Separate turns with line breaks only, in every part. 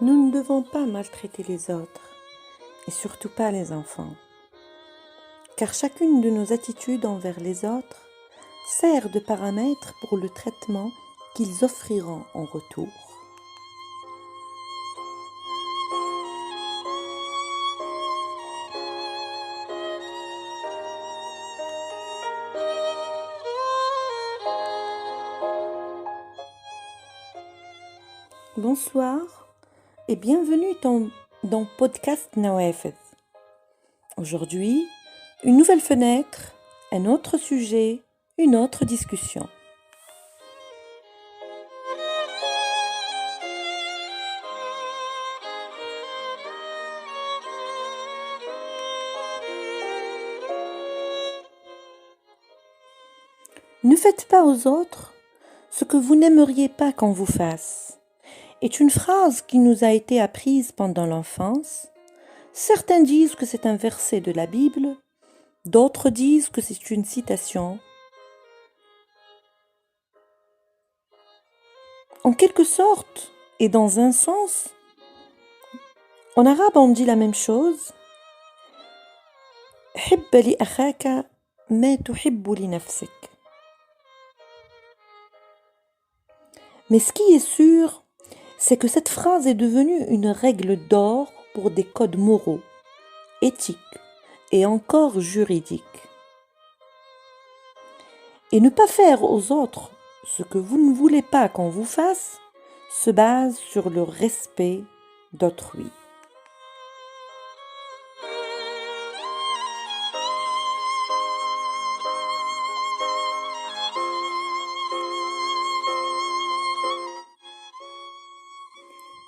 Nous ne devons pas maltraiter les autres, et surtout pas les enfants, car chacune de nos attitudes envers les autres sert de paramètre pour le traitement qu'ils offriront en retour. Bonsoir et bienvenue dans Podcast Nawafez. Aujourd'hui, une nouvelle fenêtre, un autre sujet, une autre discussion. Ne faites pas aux autres ce que vous n'aimeriez pas qu'on vous fasse est une phrase qui nous a été apprise pendant l'enfance. Certains disent que c'est un verset de la Bible, d'autres disent que c'est une citation. En quelque sorte, et dans un sens, en arabe on dit la même chose. حب لأخاك ما تحب لنفسك. Mais ce qui est sûr, c'est que cette phrase est devenue une règle d'or pour des codes moraux, éthiques et encore juridiques. Et ne pas faire aux autres ce que vous ne voulez pas qu'on vous fasse se base sur le respect d'autrui.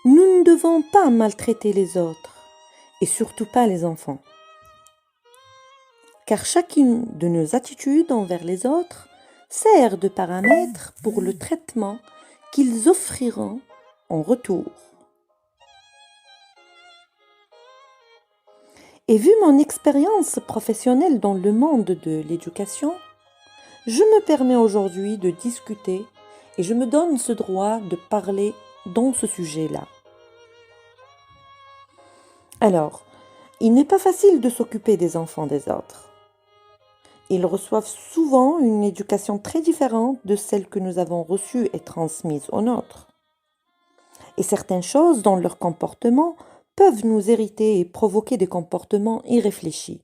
Nous ne devons pas maltraiter les autres, et surtout pas les enfants. Car chacune de nos attitudes envers les autres sert de paramètre pour le traitement qu'ils offriront en retour. Et vu mon expérience professionnelle dans le monde de l'éducation, je me permets aujourd'hui de discuter et je me donne ce droit de parler dans ce sujet-là. Alors, il n'est pas facile de s'occuper des enfants des autres. Ils reçoivent souvent une éducation très différente de celle que nous avons reçue et transmise aux nôtres. Et certaines choses dans leur comportement peuvent nous irriter et provoquer des comportements irréfléchis.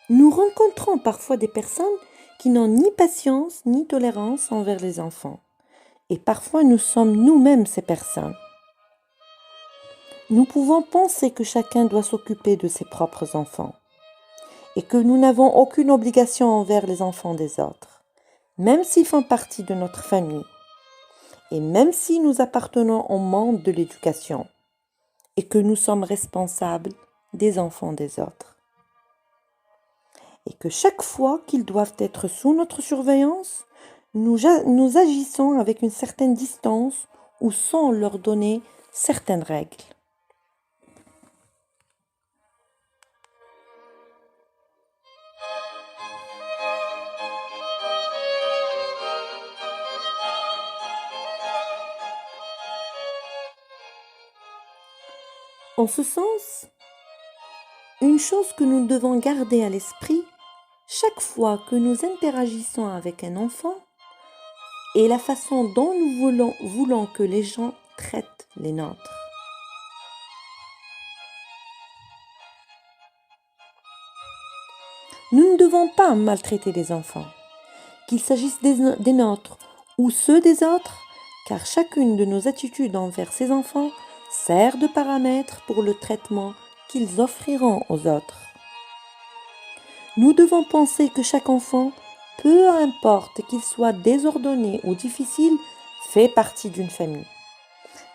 Nous rencontrons parfois des personnes qui n'ont ni patience ni tolérance envers les enfants. Et parfois nous sommes nous-mêmes ces personnes. Nous pouvons penser que chacun doit s'occuper de ses propres enfants et que nous n'avons aucune obligation envers les enfants des autres, même s'ils font partie de notre famille et même si nous appartenons au monde de l'éducation et que nous sommes responsables des enfants des autres. Et que chaque fois qu'ils doivent être sous notre surveillance, nous agissons avec une certaine distance ou sans leur donner certaines règles. En ce sens, une chose que nous devons garder à l'esprit chaque fois que nous interagissons avec un enfant est la façon dont nous voulons que les gens traitent les nôtres. Nous ne devons pas maltraiter les enfants, qu'il s'agisse des nôtres ou ceux des autres, car chacune de nos attitudes envers ces enfants sert de paramètre pour le traitement qu'ils offriront aux autres. Nous devons penser que chaque enfant, peu importe qu'il soit désordonné ou difficile, fait partie d'une famille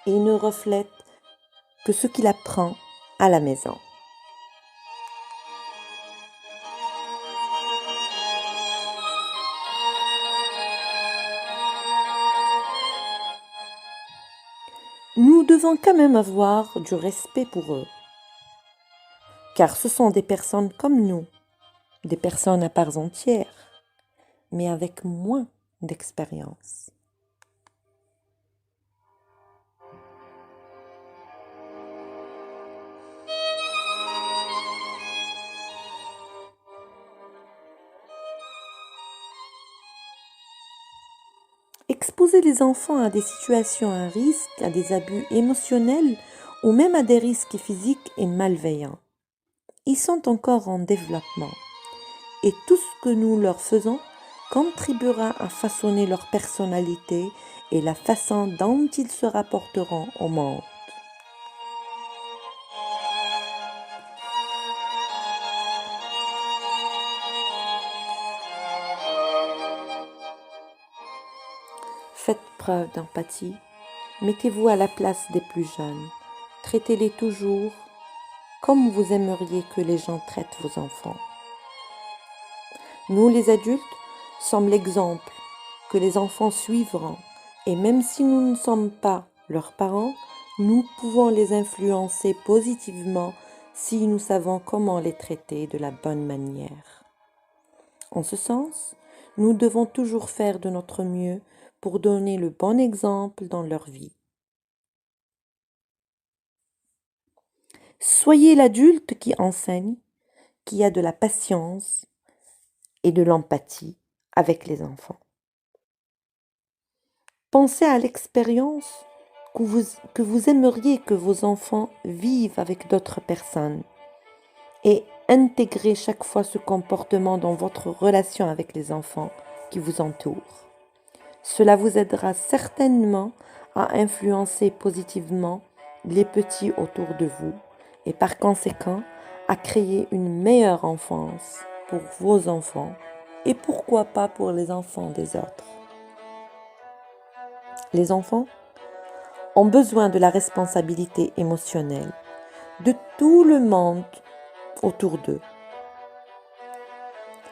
et ne reflète que ce qu'il apprend à la maison. Nous nous devons quand même avoir du respect pour eux, car ce sont des personnes comme nous, des personnes à part entière, mais avec moins d'expérience. Exposer les enfants à des situations à risque, à des abus émotionnels ou même à des risques physiques et malveillants. Ils sont encore en développement et tout ce que nous leur faisons contribuera à façonner leur personnalité et la façon dont ils se rapporteront au monde. Faites preuve d'empathie, mettez-vous à la place des plus jeunes, traitez-les toujours comme vous aimeriez que les gens traitent vos enfants. Nous, les adultes, sommes l'exemple que les enfants suivront et même si nous ne sommes pas leurs parents, nous pouvons les influencer positivement si nous savons comment les traiter de la bonne manière. En ce sens, nous devons toujours faire de notre mieux pour donner le bon exemple dans leur vie. Soyez l'adulte qui enseigne, qui a de la patience et de l'empathie avec les enfants. Pensez à l'expérience que vous aimeriez que vos enfants vivent avec d'autres personnes et intégrez chaque fois ce comportement dans votre relation avec les enfants qui vous entourent. Cela vous aidera certainement à influencer positivement les petits autour de vous et par conséquent à créer une meilleure enfance pour vos enfants et pourquoi pas pour les enfants des autres. Les enfants ont besoin de la responsabilité émotionnelle de tout le monde autour d'eux.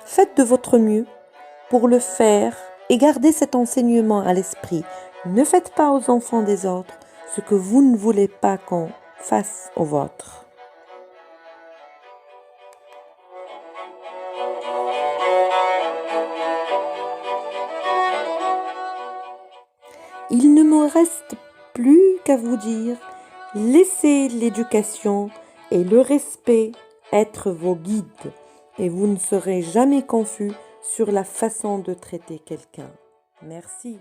Faites de votre mieux pour le faire et gardez cet enseignement à l'esprit. Ne faites pas aux enfants des autres ce que vous ne voulez pas qu'on fasse aux vôtres. Il ne me reste plus qu'à vous dire, laissez l'éducation et le respect être vos guides et vous ne serez jamais confus sur la façon de traiter quelqu'un. Merci.